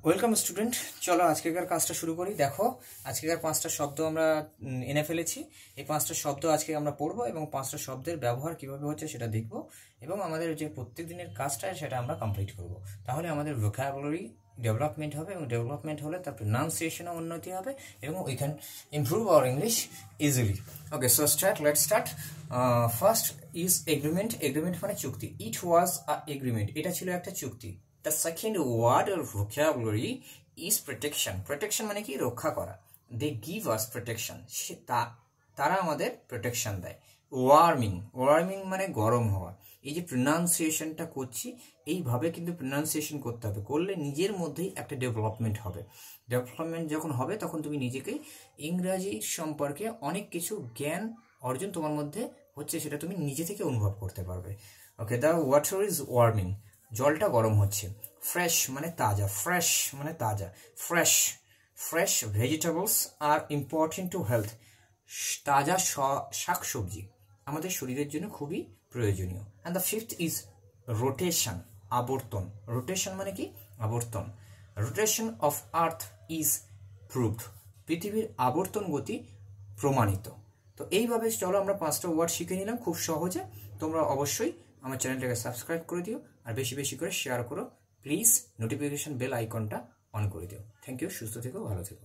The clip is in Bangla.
ওয়েলকাম স্টুডেন্ট, চলো আজকেকার কাজটা শুরু করি। দেখো, আজকেকার 5টা শব্দ আমরা এনে ফেলেছি। এই 5টা শব্দ আজকে আমরা পড়বো এবং 5টা শব্দের ব্যবহার কিভাবে হচ্ছে সেটা দেখব এবং আমাদের যে প্রত্যেক দিনের কাজটা সেটা আমরা কমপ্লিট করব। তাহলে আমাদের ভোকাবুলারি ডেভেলপমেন্ট হবে এবং ডেভেলপমেন্ট হলে তার প্রনাউন্সিয়েশনও উন্নতি হবে এবং we can improve our English easily. Okay, so let's start. First is agreement. Agreement মানে চুক্তি। ইট ওয়াজ আ এগ্রিমেন্ট, এটা ছিল একটা চুক্তি। The second word or vocabulary is protection. Protection মানে কি? রক্ষা করা। They give us protection. তারা আমাদের প্রোটেকশন দেয়। ওয়ার্মিং, ওয়ার্মিং মানে গরম হওয়া। এই যে প্রনাউন্সিয়েশনটা করছি, এইভাবে কিন্তু প্রনাউন্সিয়েশন করতে হবে, করলে নিজের মধ্যেই একটা ডেভেলপমেন্ট হবে। ডেভেলপমেন্ট যখন হবে তখন তুমি নিজেকেই ইংরাজি সম্পর্কে অনেক কিছু জ্ঞান অর্জন তোমার মধ্যে হচ্ছে, সেটা তুমি নিজে থেকে অনুভব করতে পারবে। Okay, the water is warming, জলটা গরম হচ্ছে। ফ্রেশ মানে তাজা, ফ্রেশ মানে তাজা, fresh. Fresh vegetables are important to health. তাজা শাকসবজি আমাদের শরীরের জন্য খুবই প্রয়োজনীয়। And the fifth is rotation, আবর্তন। রোটেশন মানে কি? আবর্তন। Rotation of earth is proved, পৃথিবীর আবর্তন গতি প্রমাণিত। তো এইভাবে চলো আমরা 5টা ওয়ার্ড শিখে নিলাম খুব সহজে। তোমরা অবশ্যই আমার চ্যানেলটাকে সাবস্ক্রাইব করে দিও আর বেশি বেশি করে শেয়ার করো। প্লিজ নোটিফিকেশন বেল আইকনটা অন করে দিও। থ্যাংক ইউ, সুস্থ থেকো, ভালো থেকো।